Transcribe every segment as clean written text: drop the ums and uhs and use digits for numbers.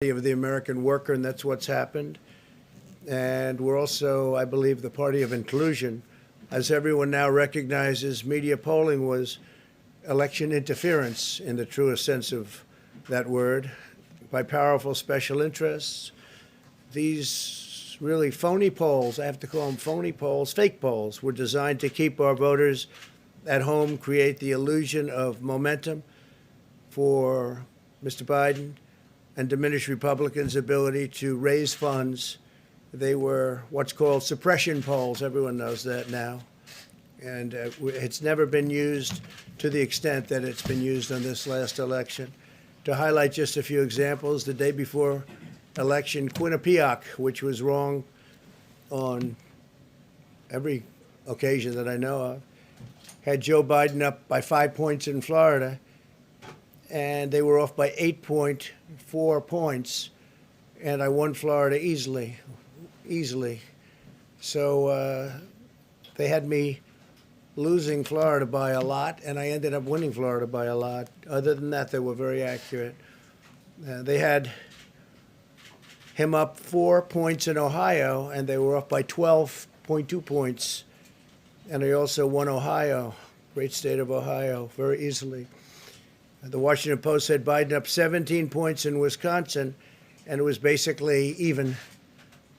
of the American worker, and that's what's happened. And we're also, I believe, the party of inclusion. As everyone now recognizes, media polling was election interference in the truest sense of that word by powerful special interests. These really phony polls, I have to call them phony polls, fake polls, were designed to keep our voters at home, create the illusion of momentum for Mr. Biden, and diminish Republicans' ability to raise funds. They were what's called suppression polls. Everyone knows that now. And it's never been used to the extent that it's been used on this last election. To highlight just a few examples, the day before election, Quinnipiac, which was wrong on every occasion that I know of, had Joe Biden up by 5 points in Florida, and they were off by 8.4 points, and I won Florida easily. So they had me losing Florida by a lot, and I ended up winning Florida by a lot. Other than that, they were very accurate. They had him up 4 points in Ohio, and they were off by 12.2 points. And I also won Ohio, great state of Ohio, very easily. The Washington Post had Biden up 17 points in Wisconsin, and it was basically even.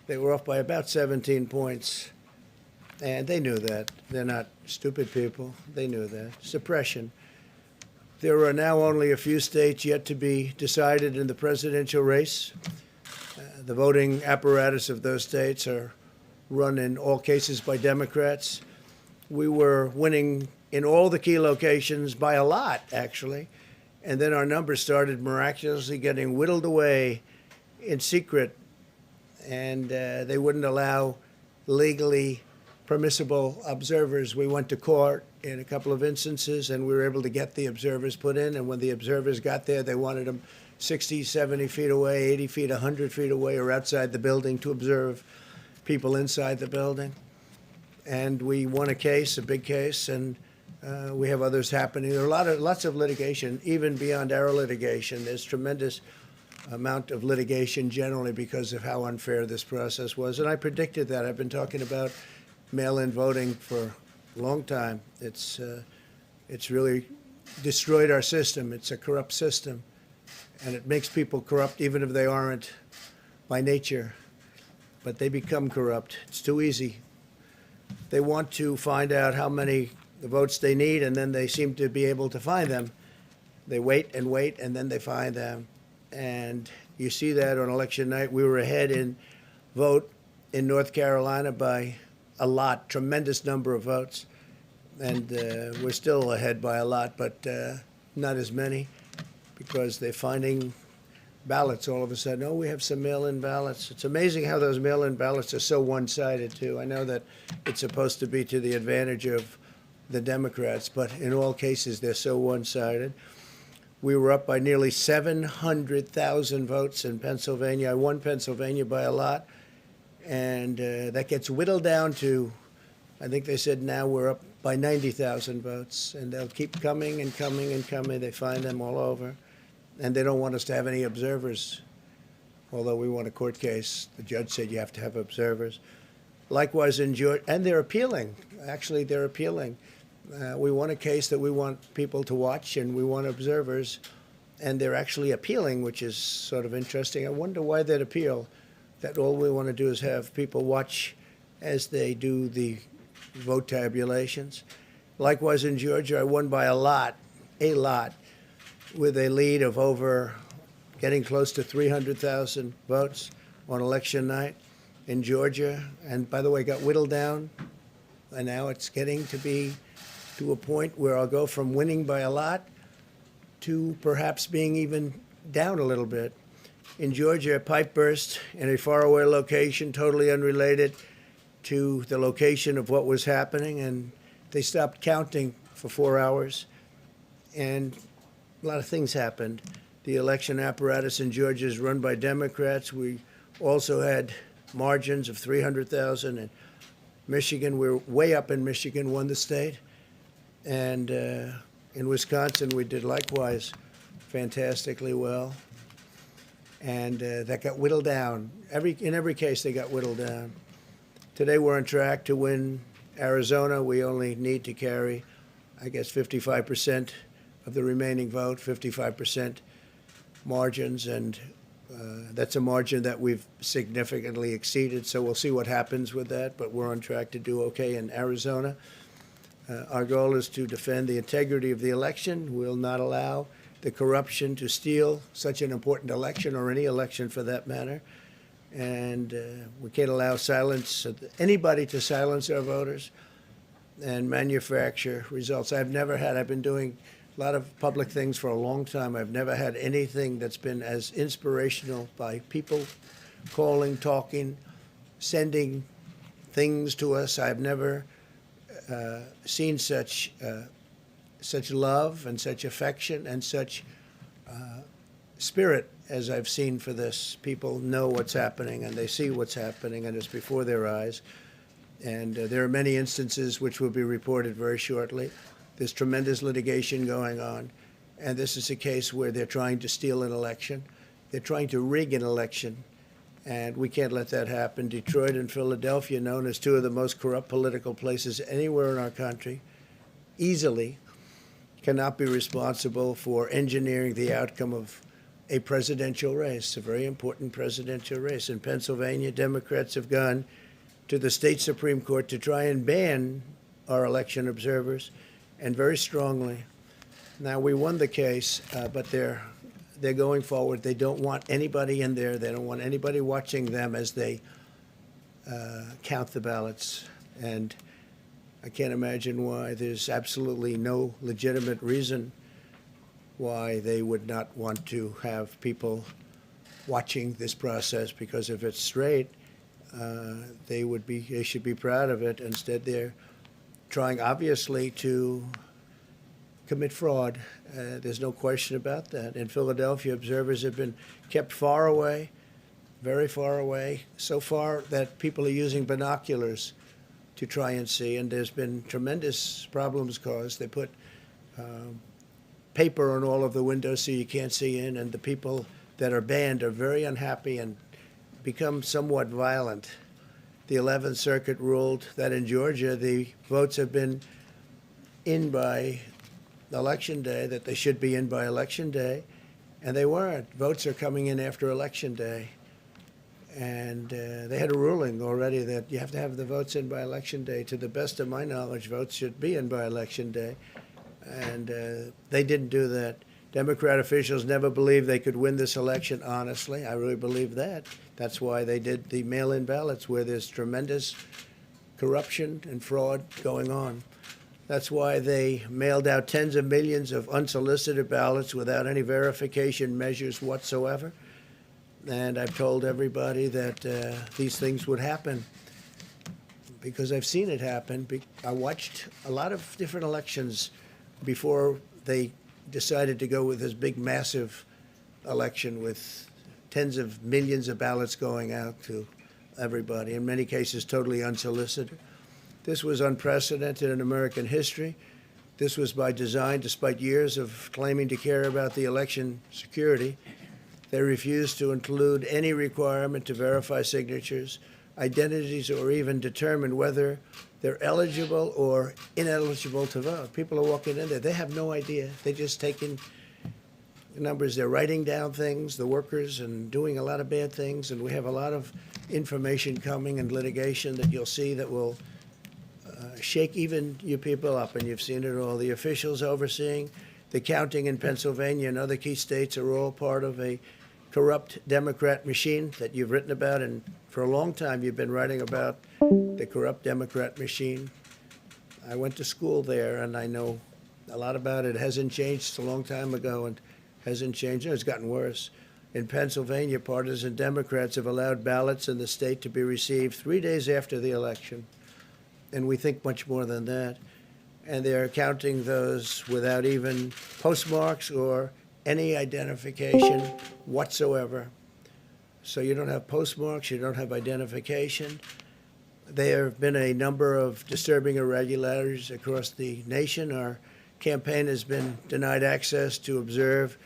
They were off by about 17 points, and they knew that. They're not stupid people. They knew that. Suppression. There are now only a few states yet to be decided in the presidential race. The voting apparatus of those states are run in all cases by Democrats. We were winning in all the key locations by a lot, actually. And then our numbers started miraculously getting whittled away in secret, and they wouldn't allow legally permissible observers. We went to court in a couple of instances, and we were able to get the observers put in. And when the observers got there, they wanted them 60, 70 feet away, 80 feet, 100 feet away, or outside the building to observe people inside the building. And we won a case, a big case, and we have others happening. There are lots of litigation, even beyond our litigation. There's tremendous amount of litigation generally because of how unfair this process was. And I predicted that. I've been talking about mail-in voting for a long time. It's really destroyed our system. It's a corrupt system, and it makes people corrupt even if they aren't by nature. But they become corrupt. It's too easy. They want to find out how many votes they need, and then they seem to be able to find them. They wait, and then they find them. And you see that on election night. We were ahead in vote in North Carolina by a lot, tremendous number of votes. And we're still ahead by a lot, but not as many, because they're finding ballots all of a sudden. Oh, we have some mail-in ballots. It's amazing how those mail-in ballots are so one-sided, too. I know that it's supposed to be to the advantage of the Democrats, but in all cases, they're so one-sided. We were up by nearly 700,000 votes in Pennsylvania. I won Pennsylvania by a lot, and that gets whittled down to, I think they said now we're up by 90,000 votes, and they'll keep coming and coming and coming. They find them all over, and they don't want us to have any observers, although we won a court case. The judge said you have to have observers. Likewise in Georgia, and they're appealing. Actually, they're appealing. We won a case that we want people to watch, and we want observers, and they're actually appealing, which is sort of interesting. I wonder why they'd appeal, that all we want to do is have people watch as they do the vote tabulations. Likewise in Georgia, I won by a lot, with a lead of over getting close to 300,000 votes on election night in Georgia. And by the way, got whittled down, and now it's getting to be to a point where I'll go from winning by a lot to perhaps being even down a little bit. In Georgia, a pipe burst in a faraway location, totally unrelated to the location of what was happening, and they stopped counting for 4 hours, and a lot of things happened. The election apparatus in Georgia is run by Democrats. We also had margins of 300,000 in Michigan. We're way up in Michigan, won the state. And in Wisconsin, we did likewise fantastically well. and that got whittled down. In every case, they got whittled down. Today, we're on track to win Arizona. We only need to carry, I guess, 55% of the remaining vote, 55% margins, and that's a margin that we've significantly exceeded. So we'll see what happens with that, but we're on track to do okay in Arizona. Our goal is to defend the integrity of the election. We'll not allow the corruption to steal such an important election, or any election for that matter. And we can't allow anybody to silence our voters and manufacture results. I've been doing a lot of public things for a long time. I've never had anything that's been as inspirational, by people calling, talking, sending things to us. I've never seen such love and such affection and such spirit as I've seen for this. People know what's happening, and they see what's happening, and it's before their eyes. And there are many instances which will be reported very shortly. There's tremendous litigation going on, and this is a case where they're trying to steal an election. They're trying to rig an election, and we can't let that happen. Detroit and Philadelphia, known as two of the most corrupt political places anywhere in our country, easily cannot be responsible for engineering the outcome of a presidential race, a very important presidential race. In Pennsylvania, Democrats have gone to the state Supreme Court to try and ban our election observers, and very strongly. Now, we won the case, but they're going forward. They don't want anybody in there. They don't want anybody watching them as they count the ballots. And I can't imagine why. There's absolutely no legitimate reason why they would not want to have people watching this process, because if it's straight, they should be proud of it. Instead, they're trying, obviously, to commit fraud. There's no question about that. In Philadelphia, observers have been kept far away, very far away, so far that people are using binoculars to try and see, and there's been tremendous problems caused. They put paper on all of the windows so you can't see in, and the people that are banned are very unhappy and become somewhat violent. The 11th Circuit ruled that in Georgia, the votes have been in by Election Day, that they should be in by Election Day, and they weren't. Votes are coming in after Election Day. And they had a ruling already that you have to have the votes in by Election Day. To the best of my knowledge, votes should be in by Election Day. And they didn't do that. Democrat officials never believed they could win this election, honestly. I really believe that. That's why they did the mail-in ballots, where there's tremendous corruption and fraud going on. That's why they mailed out tens of millions of unsolicited ballots without any verification measures whatsoever. And I've told everybody that these things would happen, because I've seen it happen. I watched a lot of different elections before they decided to go with this big, massive election with tens of millions of ballots going out to everybody, in many cases totally unsolicited. This was unprecedented in American history. This was by design, despite years of claiming to care about the election security. They refused to include any requirement to verify signatures, identities, or even determine whether they're eligible or ineligible to vote. People are walking in there. They have no idea. They're just taking numbers. They're writing down things, the workers, and doing a lot of bad things. And we have a lot of information coming and litigation that you'll see that will shake even you people up. And you've seen it all. The officials overseeing the counting in Pennsylvania and other key states are all part of a corrupt Democrat machine that you've written about, and for a long time you've been writing about the corrupt Democrat machine. I went to school there, and I know a lot about it. It hasn't changed. It's a long time ago, and hasn't changed. It's gotten worse. In Pennsylvania, partisan Democrats have allowed ballots in the state to be received 3 days after the election, and we think much more than that. And they're counting those without even postmarks or any identification whatsoever. So you don't have postmarks, you don't have identification. There have been a number of disturbing irregularities across the nation. Our campaign has been denied access to observe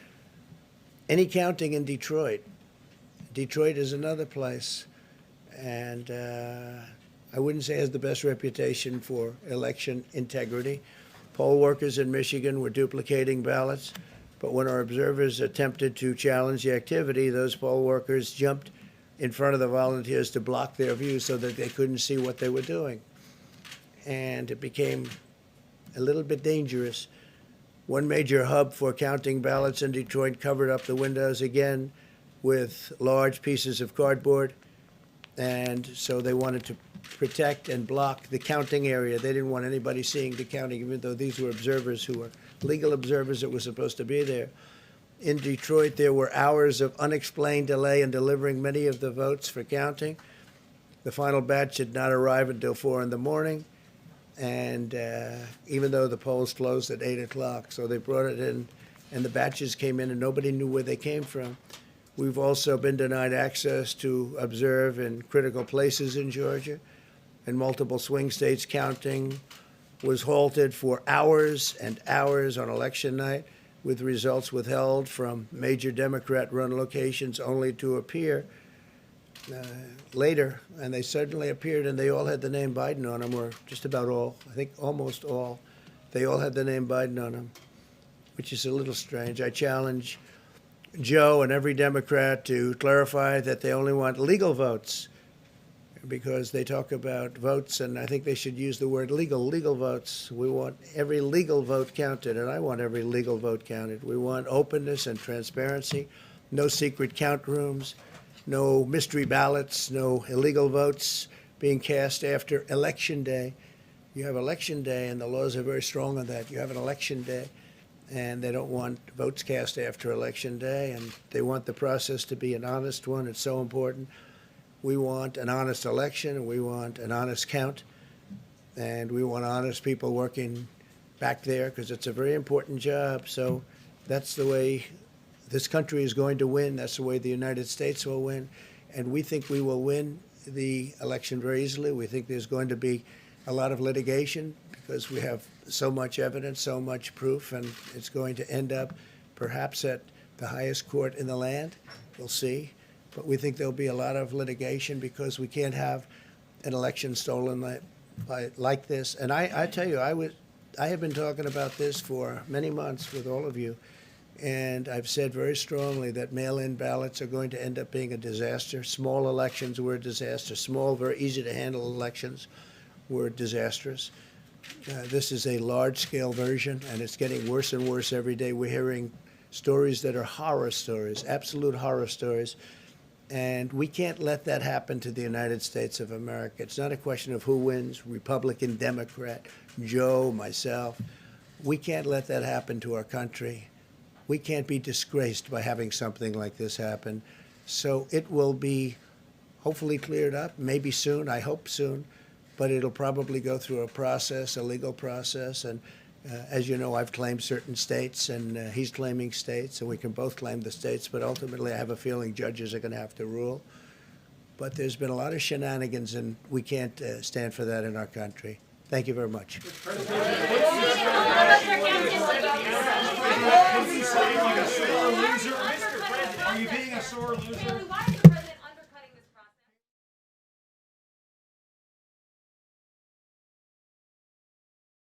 any counting in Detroit. Detroit is another place. And I wouldn't say it has the best reputation for election integrity. Poll workers in Michigan were duplicating ballots, but when our observers attempted to challenge the activity, those poll workers jumped in front of the volunteers to block their view so that they couldn't see what they were doing. And it became a little bit dangerous. One major hub for counting ballots in Detroit covered up the windows again with large pieces of cardboard. And so they wanted to protect and block the counting area. They didn't want anybody seeing the counting, even though these were observers who were legal observers that were supposed to be there. In Detroit, there were hours of unexplained delay in delivering many of the votes for counting. The final batch did not arrive until 4 in the morning, and even though the polls closed at 8 o'clock, so they brought it in, and the batches came in, and nobody knew where they came from. We've also been denied access to observe in critical places in Georgia. In multiple swing states, counting was halted for hours and hours on election night, with results withheld from major Democrat-run locations only to appear later. And they suddenly appeared, and they all had the name Biden on them, or just about all, I think almost all. They all had the name Biden on them, which is a little strange. I challenge Joe and every Democrat to clarify that they only want legal votes, because they talk about votes, and I think they should use the word legal votes. We want every legal vote counted, and I want every legal vote counted. We want openness and transparency, no secret count rooms, no mystery ballots, no illegal votes being cast after Election Day. You have Election Day, and the laws are very strong on that. You have an Election Day, and they don't want votes cast after Election Day, and they want the process to be an honest one. It's so important. We want an honest election, and we want an honest count, and we want honest people working back there, because it's a very important job. So that's the way this country is going to win. That's the way the United States will win, and we think we will win the election very easily. We think there's going to be a lot of litigation because we have so much evidence, so much proof, and it's going to end up perhaps at the highest court in the land. We'll see. But we think there'll be a lot of litigation because we can't have an election stolen like this. And I tell you, I have been talking about this for many months with all of you, and I've said very strongly that mail-in ballots are going to end up being a disaster. Small elections were a disaster. Small, very easy to handle elections were disastrous. This is a large-scale version, and it's getting worse and worse every day. We're hearing stories that are horror stories, absolute horror stories. And we can't let that happen to the United States of America. It's not a question of who wins, Republican, Democrat, Joe, myself. We can't let that happen to our country. We can't be disgraced by having something like this happen. So it will be hopefully cleared up, maybe soon, I hope soon, but it'll probably go through a process, a legal process. And as you know, I've claimed certain states, and he's claiming states, and we can both claim the states, but ultimately I have a feeling judges are going to have to rule. But there's been a lot of shenanigans, and we can't stand for that in our country. Thank you very much. Are you being a sore loser?